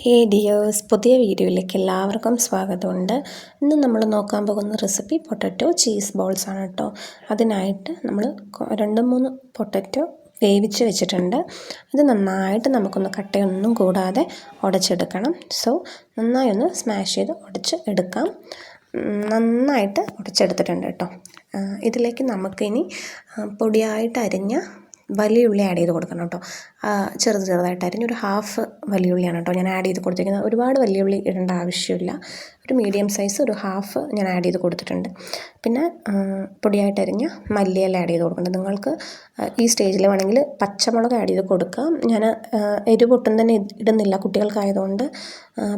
ഹേ dears, പുതിയ വീഡിയോയിലേക്ക് എല്ലാവർക്കും സ്വാഗതമുണ്ട്. ഇന്ന് നമ്മൾ നോക്കാൻ പോകുന്ന റെസിപ്പി പൊട്ടറ്റോ ചീസ് ബോൾസ് ആണ് കേട്ടോ. അതിനായിട്ട് നമ്മൾ 2-3 പൊട്ടറ്റോ വേവിച്ച് വെച്ചിട്ടുണ്ട്. ഇത് നന്നായിട്ട് നമുക്കൊന്ന് കട്ടയൊന്നും കൂടാതെ ഉടച്ചെടുക്കണം. സോ നന്നായി ഒന്ന് സ്മാഷ് ചെയ്ത് ഉടച്ച് എടുക്കാം. നന്നായിട്ട് ഉടച്ചെടുത്തിട്ടുണ്ട് കേട്ടോ. ഇതിലേക്ക് നമുക്കിനി പൊടിയായിട്ട് അരിഞ്ഞ വലിയ ഉള്ളി ആഡ് ചെയ്ത് കൊടുക്കണം കേട്ടോ. ചെറുതായിട്ട് അരിഞ്ഞ് ഒരു ഹാഫ് വലിയ ഉള്ളിയാണ് കേട്ടോ ഞാൻ ആഡ് ചെയ്ത് കൊടുത്തിരിക്കുന്നത്. ഒരുപാട് വലിയ ഉള്ളി ഇടേണ്ട ആവശ്യമില്ല. ഒരു മീഡിയം സൈസ് ഒരു ഹാഫ് ഞാൻ ആഡ് ചെയ്ത് കൊടുത്തിട്ടുണ്ട്. പിന്നെ പൊടിയായിട്ട് അരിഞ്ഞ മല്ലിയില ആഡ് ചെയ്ത് കൊടുക്കുന്നുണ്ട്. നിങ്ങൾക്ക് ഈ സ്റ്റേജിൽ വേണമെങ്കിൽ പച്ചമുളക് ആഡ് ചെയ്ത് കൊടുക്കാം. ഞാൻ എരിവ് ഒട്ടും തന്നെ ഇടുന്നില്ല കുട്ടികൾക്കായതുകൊണ്ട്.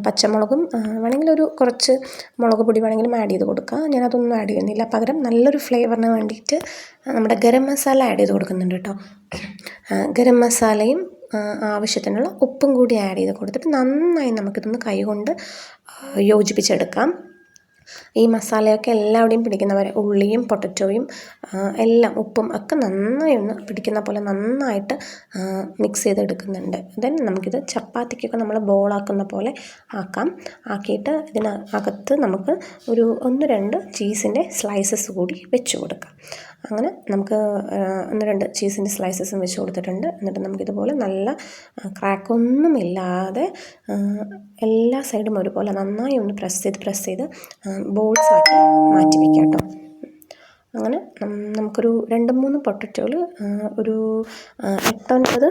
പച്ചമുളകും വേണമെങ്കിൽ ഒരു കുറച്ച് മുളക് പൊടി വേണമെങ്കിലും ആഡ് ചെയ്ത് കൊടുക്കാം. ഞാനതൊന്നും ആഡ് ചെയ്യുന്നില്ല. പകരം നല്ലൊരു ഫ്ലേവറിന് വേണ്ടിയിട്ട് നമ്മുടെ ഗരം മസാല ആഡ് ചെയ്ത് കൊടുക്കുന്നുണ്ട് കേട്ടോ. ഗരം മസാലയും ആവശ്യത്തിനുള്ള ഉപ്പും കൂടി ആഡ് ചെയ്ത് കൊടുത്തിട്ട് നന്നായി നമുക്കിതൊന്ന് കൈകൊണ്ട് യോജിപ്പിച്ചെടുക്കാം. ഈ മസാലയൊക്കെ എല്ലാവിടെയും പിടിക്കുന്ന പോലെ ഉള്ളിയും പൊട്ടറ്റോയും എല്ലാം ഉപ്പും ഒക്കെ നന്നായി ഒന്ന് പിടിക്കുന്ന പോലെ നന്നായിട്ട് മിക്സ് ചെയ്തെടുക്കുന്നുണ്ട്. ദെൻ നമുക്കിത് ചപ്പാത്തിക്കൊക്കെ നമ്മൾ ബോളാക്കുന്ന പോലെ ആക്കിയിട്ട് ഇതിനകത്ത് നമുക്ക് ഒരു 1-2 ചീസിൻ്റെ സ്ലൈസസ് കൂടി വെച്ച് കൊടുക്കാം. അങ്ങനെ നമുക്ക് 1-2 ചീസിൻ്റെ സ്ലൈസസും വെച്ച് കൊടുത്തിട്ടുണ്ട്. എന്നിട്ട് നമുക്കിതുപോലെ നല്ല ക്രാക്കൊന്നുമില്ലാതെ എല്ലാ സൈഡും ഒരുപോലെ നന്നായി ഒന്ന് പ്രസ് ചെയ്ത് ബോൾസ് ആക്കി മാറ്റി വയ്ക്കാം കേട്ടോ. അങ്ങനെ നമുക്കൊരു 2-3 പൊട്ടറ്റോയിൽ ഒരു 8-9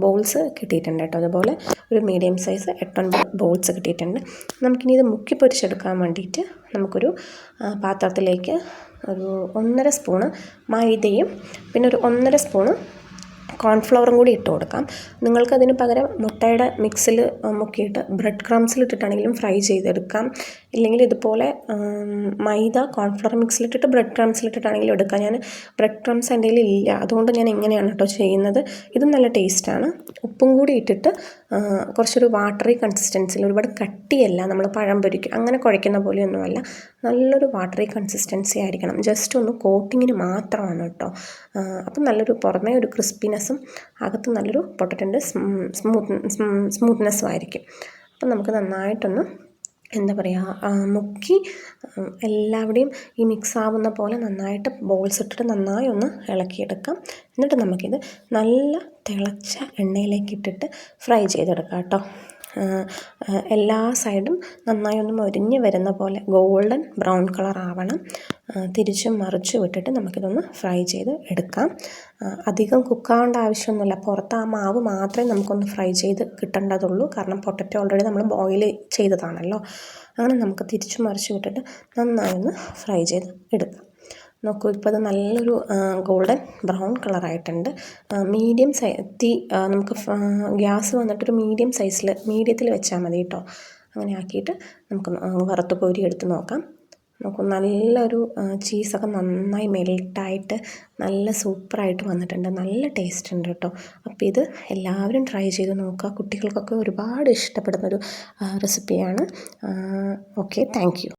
ബോൾസ് കിട്ടിയിട്ടുണ്ട് കേട്ടോ. അതുപോലെ ഒരു മീഡിയം സൈസ് 8-9 ബോൾസ് കിട്ടിയിട്ടുണ്ട്. നമുക്കിനി ഇത് മുക്കി പൊരിച്ചെടുക്കാൻ വേണ്ടിയിട്ട് നമുക്കൊരു പാത്രത്തിലേക്ക് ഒരു 1.5 സ്പൂണ് മൈദയും പിന്നെ ഒരു 1.5 സ്പൂണ് കോൺഫ്ലവറും കൂടി ഇട്ട് കൊടുക്കാം. നിങ്ങൾക്കതിന് പകരം മുട്ടയുടെ മിക്സിൽ മുക്കിയിട്ട് ബ്രെഡ് ക്രംസിലിട്ടിട്ടാണെങ്കിലും ഫ്രൈ ചെയ്തെടുക്കാം. ഇല്ലെങ്കിൽ ഇതുപോലെ മൈദ കോൺഫ്ലവർ മിക്സിലിട്ടിട്ട് ബ്രെഡ് ക്രംസിലിട്ടിട്ടാണെങ്കിലും എടുക്കാം. ഞാൻ ബ്രെഡ് ക്രംസ് എൻ്റെ കയ്യിൽ ഇല്ല, അതുകൊണ്ട് ഞാൻ ഇങ്ങനെയാണ് കേട്ടോ ചെയ്യുന്നത്. ഇതും നല്ല ടേസ്റ്റാണ്. ഉപ്പും കൂടി ഇട്ടിട്ട് കുറച്ചൊരു വാട്ടറി കൺസിസ്റ്റൻസിയിൽ, ഒരുപാട് കട്ടിയല്ല, നമ്മൾ പഴം പൊരിക്കും അങ്ങനെ കുഴയ്ക്കുന്ന പോലെയൊന്നുമല്ല, നല്ലൊരു വാട്ടറി കൺസിസ്റ്റൻസി ആയിരിക്കണം. ജസ്റ്റ് ഒന്ന് കോട്ടിങ്ങിന് മാത്രമാണ് കേട്ടോ. അപ്പം നല്ലൊരു പുറമേ ഒരു ക്രിസ്പിനെസ്സും അകത്ത് നല്ലൊരു പൊട്ടറ്റോൻ്റെ സ്മൂത്ത്നെസ്സും ആയിരിക്കും. അപ്പം നമുക്ക് നന്നായിട്ടൊന്ന് മുക്കി എല്ലാവിടെയും ഈ മിക്സ് ആവുന്ന പോലെ നന്നായിട്ട് ബോൾസ് ഇട്ടിട്ട് നന്നായി ഒന്ന് ഇളക്കിയെടുക്കാം. എന്നിട്ട് നമുക്കിത് നല്ല തിളച്ച എണ്ണയിലേക്ക് ഇട്ടിട്ട് ഫ്രൈ ചെയ്തെടുക്കാം കേട്ടോ. എല്ലാ സൈഡും നന്നായി ഒന്ന് മൊരിഞ്ഞ് വരുന്ന പോലെ ഗോൾഡൻ ബ്രൗൺ കളർ ആവണം. തിരിച്ചും മറിച്ചും ഇട്ടിട്ട് നമുക്കിതൊന്ന് ഫ്രൈ ചെയ്ത് എടുക്കാം. അധികം കുക്കാവേണ്ട ആവശ്യമൊന്നുമില്ല. പുറത്ത് ആ മാവ് മാത്രമേ നമുക്കൊന്ന് ഫ്രൈ ചെയ്ത് കിട്ടേണ്ടതുള്ളൂ. കാരണം പൊട്ടറ്റോ ഓൾറെഡി നമ്മൾ ബോയിൽ ചെയ്തതാണല്ലോ. അങ്ങനെ നമുക്ക് തിരിച്ചും മറിച്ചും ഇട്ടിട്ട് നന്നായി ഒന്ന് ഫ്രൈ ചെയ്ത് എടുക്കാം. നോക്കൂ, ഇപ്പോൾ അത് നല്ലൊരു ഗോൾഡൻ ബ്രൗൺ കളറായിട്ടുണ്ട്. മീഡിയം നമുക്ക് ഗ്യാസ് വന്നിട്ടൊരു മീഡിയത്തിൽ വെച്ചാൽ മതി കേട്ടോ. അങ്ങനെ ആക്കിയിട്ട് നമുക്ക് വറുത്ത് കോരി എടുത്ത് നോക്കാം. നോക്കൂ, നല്ലൊരു ചീസൊക്കെ നന്നായി മെൽട്ടായിട്ട് നല്ല സൂപ്പറായിട്ട് വന്നിട്ടുണ്ട്. നല്ല ടേസ്റ്റ് ഉണ്ട് കേട്ടോ. അപ്പോൾ ഇത് എല്ലാവരും ട്രൈ ചെയ്ത് നോക്കുക. കുട്ടികൾക്കൊക്കെ ഒരുപാട് ഇഷ്ടപ്പെടുന്നൊരു റെസിപ്പിയാണ്. Okay, thank you.